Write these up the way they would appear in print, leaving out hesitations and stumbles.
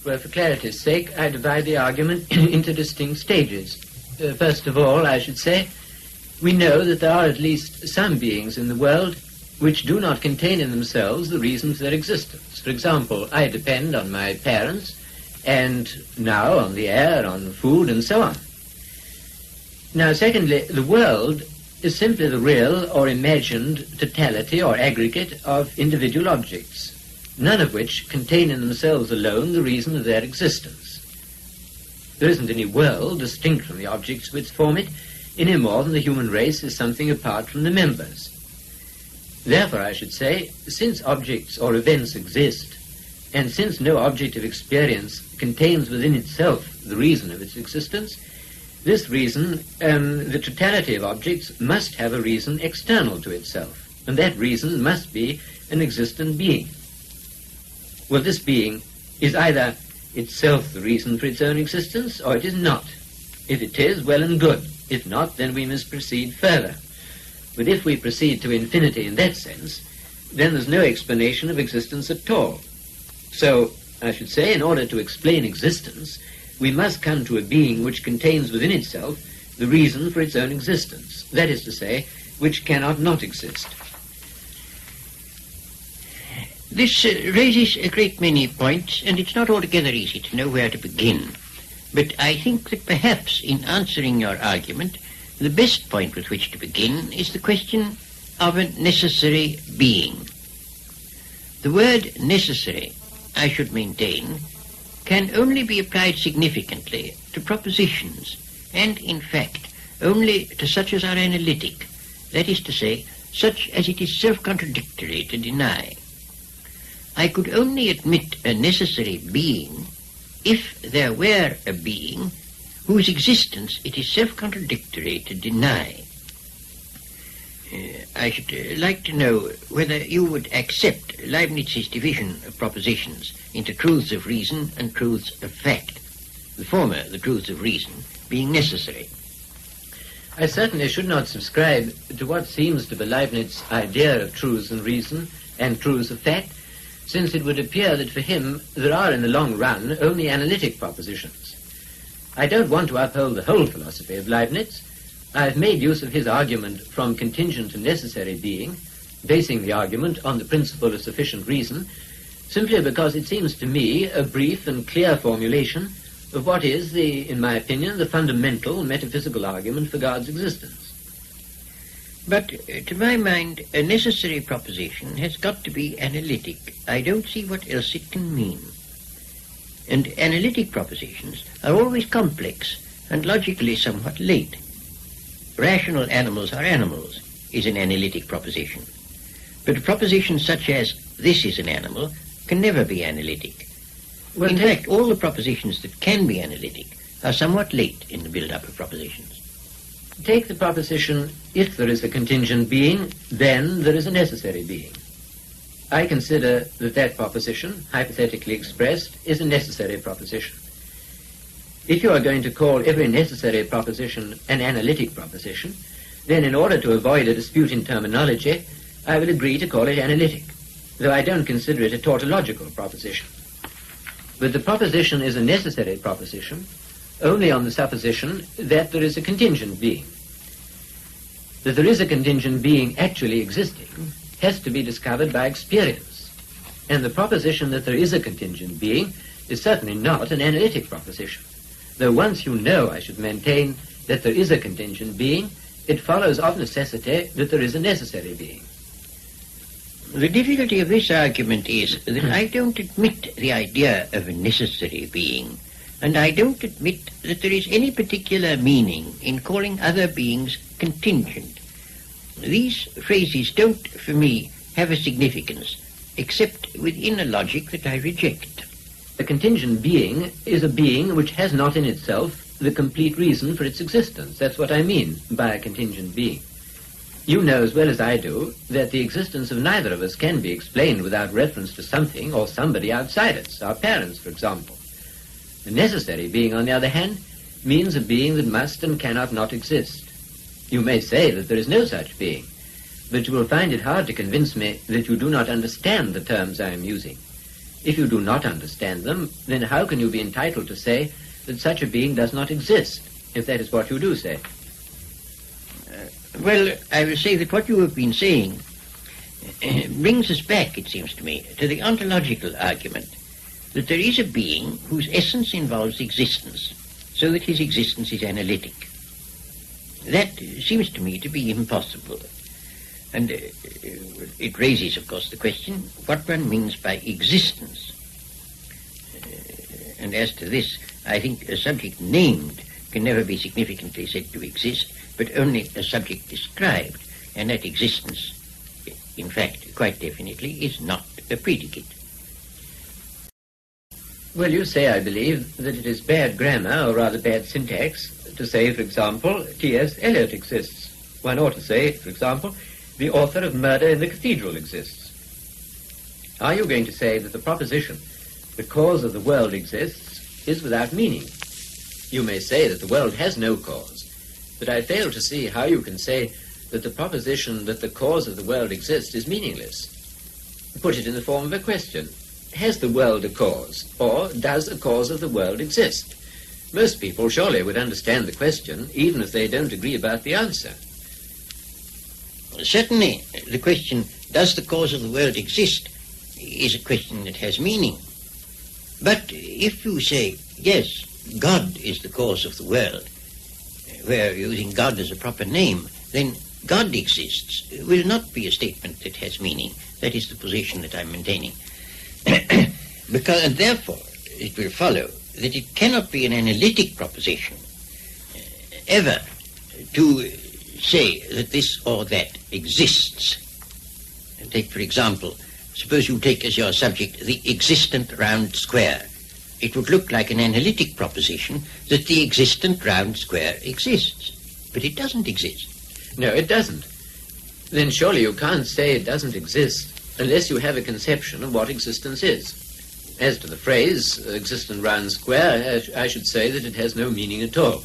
Well, for clarity's sake, I divide the argument into distinct stages. First of all, I should say, we know that there are at least some beings in the world which do not contain in themselves the reason for their existence. For example, I depend on my parents, and now on the air, on food, and so on. Now, secondly, the world is simply the real or imagined totality or aggregate of individual objects, none of which contain in themselves alone the reason of their existence. There isn't any world distinct from the objects which form it, any more than the human race is something apart from the members. Therefore, I should say, since objects or events exist, and since no object of experience contains within itself the reason of its existence, this reason, the totality of objects, must have a reason external to itself, and that reason must be an existent being. Well, this being is either itself the reason for its own existence, or it is not. If it is, well and good. If not, then we must proceed further. But if we proceed to infinity in that sense, then there's no explanation of existence at all. So, I should say, in order to explain existence, we must come to a being which contains within itself the reason for its own existence, that is to say, which cannot not exist. This raises a great many points, and it's not altogether easy to know where to begin. But I think that perhaps in answering your argument, the best point with which to begin is the question of a necessary being. The word necessary, I should maintain, can only be applied significantly to propositions, and in fact only to such as are analytic, that is to say, such as it is self-contradictory to deny. I could only admit a necessary being if there were a being whose existence it is self-contradictory to deny. I should like to know whether you would accept Leibniz's division of propositions into truths of reason and truths of fact, the former, the truths of reason, being necessary. I certainly should not subscribe to what seems to be Leibniz's idea of truths and reason and truths of fact, since it would appear that for him there are in the long run only analytic propositions. I don't want to uphold the whole philosophy of Leibniz. I have made use of his argument from contingent to necessary being, basing the argument on the principle of sufficient reason, simply because it seems to me a brief and clear formulation of what is, in my opinion, the fundamental metaphysical argument for God's existence. But to my mind, a necessary proposition has got to be analytic. I don't see what else it can mean. And analytic propositions are always complex and logically somewhat late. Rational animals are animals is an analytic proposition. But a proposition such as this is an animal can never be analytic. Well, in fact, all the propositions that can be analytic are somewhat late in the build-up of propositions. Take the proposition, if there is a contingent being, then there is a necessary being. I consider that that proposition, hypothetically expressed, is a necessary proposition. If you are going to call every necessary proposition an analytic proposition, then in order to avoid a dispute in terminology, I will agree to call it analytic, though I don't consider it a tautological proposition. But the proposition is a necessary proposition only on the supposition that there is a contingent being. That there is a contingent being actually existing has to be discovered by experience. And the proposition that there is a contingent being is certainly not an analytic proposition. Though once you know, I should maintain, that there is a contingent being, it follows of necessity that there is a necessary being. The difficulty of this argument is that I don't admit the idea of a necessary being, and I don't admit that there is any particular meaning in calling other beings contingent. These phrases don't, for me, have a significance, except within a logic that I reject. A contingent being is a being which has not in itself the complete reason for its existence. That's what I mean by a contingent being. You know as well as I do that the existence of neither of us can be explained without reference to something or somebody outside us, our parents, for example. The necessary being, on the other hand, means a being that must and cannot not exist. You may say that there is no such being, but you will find it hard to convince me that you do not understand the terms I am using. If you do not understand them, then how can you be entitled to say that such a being does not exist, if that is what you do say? Well, I will say that what you have been saying brings us back, it seems to me, to the ontological argument that there is a being whose essence involves existence, so that his existence is analytic. That seems to me to be impossible. And it raises, of course, the question what one means by existence. And as to this, I think a subject named can never be significantly said to exist, but only a subject described, and that existence, in fact, quite definitely, is not a predicate. Well, you say, I believe, that it is bad grammar, or rather bad syntax, to say, for example, T.S. Eliot exists. One ought to say, for example, the author of Murder in the Cathedral exists. Are you going to say that the proposition, the cause of the world exists, is without meaning? You may say that the world has no cause, but I fail to see how you can say that the proposition that the cause of the world exists is meaningless. Put it in the form of a question. Has the world a cause, or does a cause of the world exist? Most people surely would understand the question, even if they don't agree about the answer. Certainly, the question, does the cause of the world exist, is a question that has meaning. But if you say, yes, God is the cause of the world, where using God as a proper name, then God exists will not be a statement that has meaning. That is the position that I'm maintaining. And therefore, it will follow that it cannot be an analytic proposition ever to say that this or that exists. And take, for example, suppose you take as your subject the existent round square. It would look like an analytic proposition that the existent round square exists. But it doesn't exist. No, it doesn't. Then surely you can't say it doesn't exist unless you have a conception of what existence is. As to the phrase, existent round square, I should say that it has no meaning at all.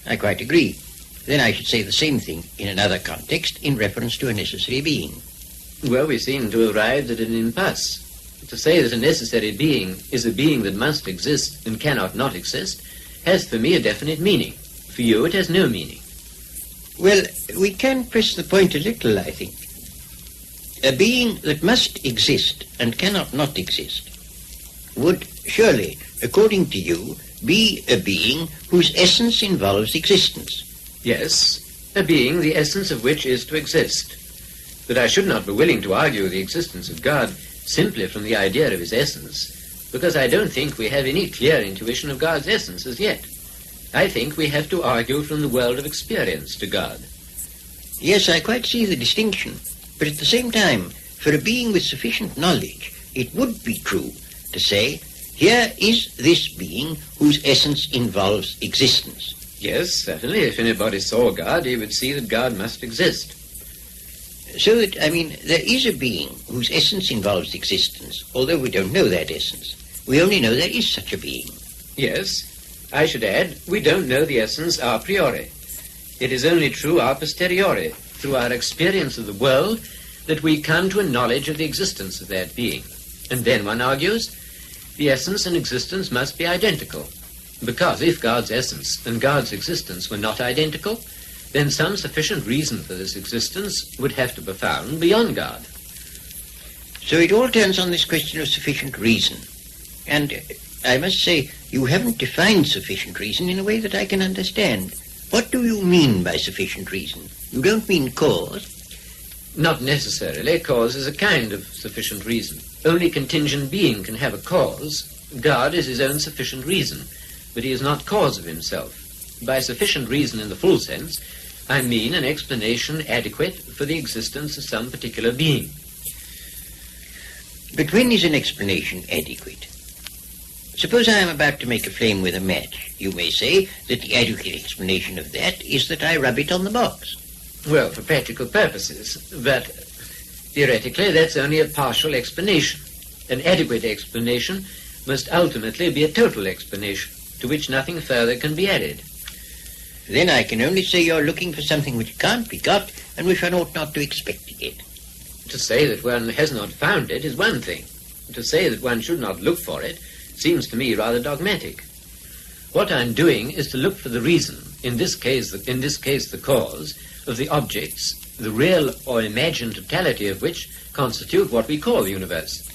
I quite agree. Then I should say the same thing in another context in reference to a necessary being. Well, we seem to have arrived at an impasse. To say that a necessary being is a being that must exist and cannot not exist has for me a definite meaning. For you it has no meaning. Well, we can press the point a little, I think. A being that must exist and cannot not exist would surely, according to you, be a being whose essence involves existence. Yes, a being the essence of which is to exist. But I should not be willing to argue the existence of God simply from the idea of his essence, because I don't think we have any clear intuition of God's essence as yet. I think we have to argue from the world of experience to God. Yes, I quite see the distinction. But at the same time, for a being with sufficient knowledge, it would be true to say, here is this being whose essence involves existence. Yes, certainly. If anybody saw God, he would see that God must exist. So that, there is a being whose essence involves existence, although we don't know that essence. We only know there is such a being. Yes. I should add, we don't know the essence a priori. It is only true a posteriori, through our experience of the world, that we come to a knowledge of the existence of that being. And then, one argues, the essence and existence must be identical. Because if God's essence and God's existence were not identical, then some sufficient reason for this existence would have to be found beyond God. So it all turns on this question of sufficient reason. And I must say, you haven't defined sufficient reason in a way that I can understand. What do you mean by sufficient reason? You don't mean cause? Not necessarily. Cause is a kind of sufficient reason. Only contingent being can have a cause. God is his own sufficient reason, but he is not cause of himself. By sufficient reason in the full sense, I mean an explanation adequate for the existence of some particular being. But when is an explanation adequate? Suppose I am about to make a flame with a match. You may say that the adequate explanation of that is that I rub it on the box. Well, for practical purposes, but theoretically that's only a partial explanation. An adequate explanation must ultimately be a total explanation, to which nothing further can be added. Then I can only say you're looking for something which can't be got and which one ought not to expect to get. To say that one has not found it is one thing. To say that one should not look for it seems to me rather dogmatic. What I'm doing is to look for the reason, in this case the cause, of the objects, the real or imagined totality of which constitute what we call the universe.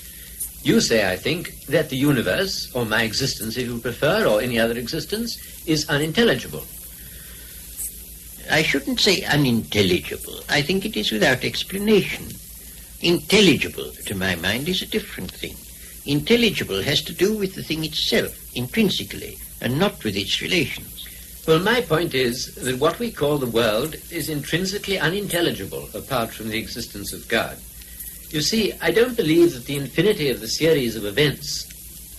You say, I think, that the universe, or my existence if you prefer, or any other existence, is unintelligible. I shouldn't say unintelligible. I think it is without explanation. Intelligible, to my mind, is a different thing. Intelligible has to do with the thing itself, intrinsically, and not with its relations. Well, my point is that what we call the world is intrinsically unintelligible apart from the existence of God. You see, I don't believe that the infinity of the series of events,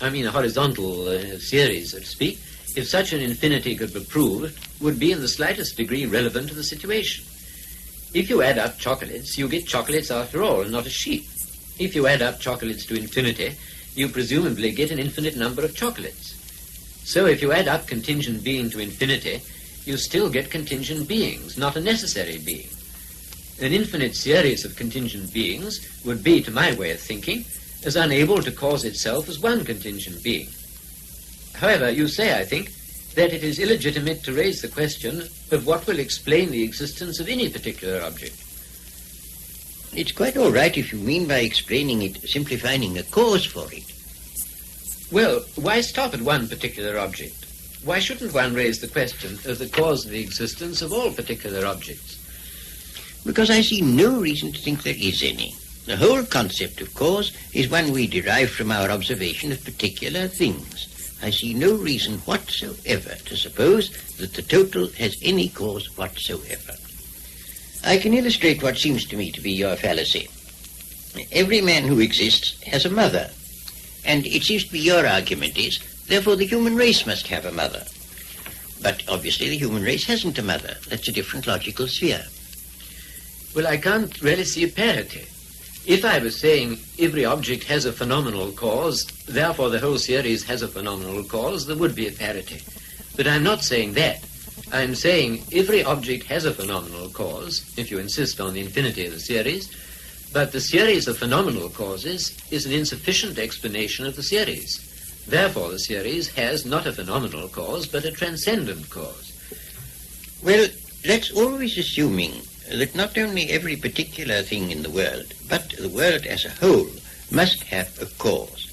I mean a horizontal series, so to speak, if such an infinity could be proved, would be in the slightest degree relevant to the situation. If you add up chocolates, you get chocolates after all, and not a sheep. If you add up chocolates to infinity, you presumably get an infinite number of chocolates. So if you add up contingent being to infinity, you still get contingent beings, not a necessary being. An infinite series of contingent beings would be, to my way of thinking, as unable to cause itself as one contingent being. However, you say, I think, that it is illegitimate to raise the question of what will explain the existence of any particular object. It's quite all right if you mean by explaining it simply finding a cause for it. Well, why stop at one particular object? Why shouldn't one raise the question of the cause of the existence of all particular objects? Because I see no reason to think there is any. The whole concept of cause is one we derive from our observation of particular things. I see no reason whatsoever to suppose that the total has any cause whatsoever. I can illustrate what seems to me to be your fallacy. Every man who exists has a mother, and it seems to be your argument is, therefore the human race must have a mother. But obviously the human race hasn't a mother. That's a different logical sphere. Well, I can't really see a parity. If I was saying every object has a phenomenal cause, therefore the whole series has a phenomenal cause, there would be a parity. But I'm not saying that. I'm saying every object has a phenomenal cause, if you insist on the infinity of the series, but the series of phenomenal causes is an insufficient explanation of the series. Therefore the series has not a phenomenal cause, but a transcendent cause. Well, that's always assuming that not only every particular thing in the world, but the world as a whole, must have a cause.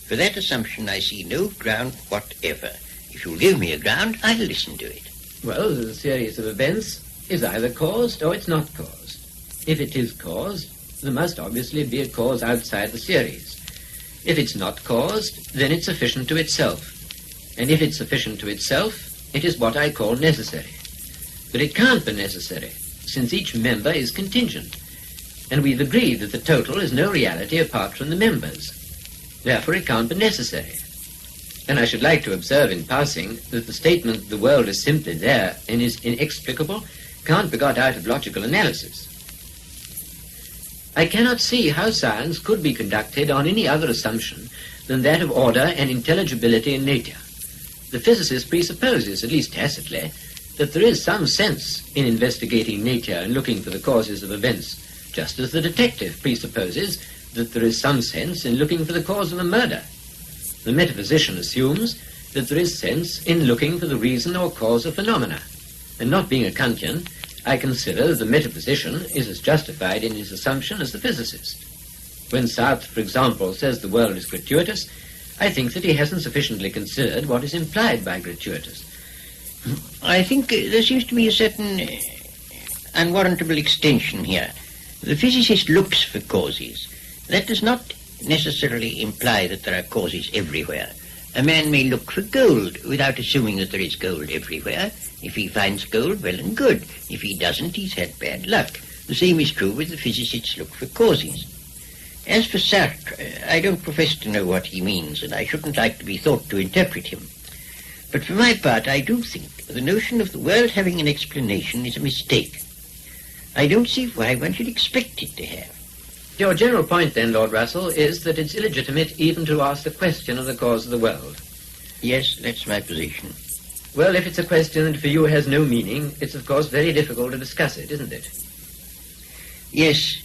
For that assumption I see no ground whatever. If you'll give me a ground, I'll listen to it. Well, the series of events is either caused or it's not caused. If it is caused, there must obviously be a cause outside the series. If it's not caused, then it's sufficient to itself. And if it's sufficient to itself, it is what I call necessary. But it can't be necessary, since each member is contingent, and we've agreed that the total is no reality apart from the members. Therefore it can't be necessary. And I should like to observe in passing that the statement that the world is simply there and is inexplicable can't be got out of logical analysis. I cannot see how science could be conducted on any other assumption than that of order and intelligibility in nature. The physicist presupposes, at least tacitly, that there is some sense in investigating nature and looking for the causes of events, just as the detective presupposes that there is some sense in looking for the cause of a murder. The metaphysician assumes that there is sense in looking for the reason or cause of phenomena, and not being a Kantian, I consider that the metaphysician is as justified in his assumption as the physicist. When Sartre, for example, says the world is gratuitous, I think that he hasn't sufficiently considered what is implied by gratuitous. I think there seems to be a certain unwarrantable extension here. The physicist looks for causes. That does not necessarily imply that there are causes everywhere. A man may look for gold without assuming that there is gold everywhere. If he finds gold, well and good. If he doesn't, he's had bad luck. The same is true with the physicists look for causes. As for Sartre, I don't profess to know what he means, and I shouldn't like to be thought to interpret him. But for my part, I do think the notion of the world having an explanation is a mistake. I don't see why one should expect it to have. Your general point, then, Lord Russell, is that it's illegitimate even to ask the question of the cause of the world. Yes, that's my position. Well, if it's a question that for you has no meaning, it's of course very difficult to discuss it, isn't it? Yes,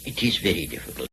it is very difficult.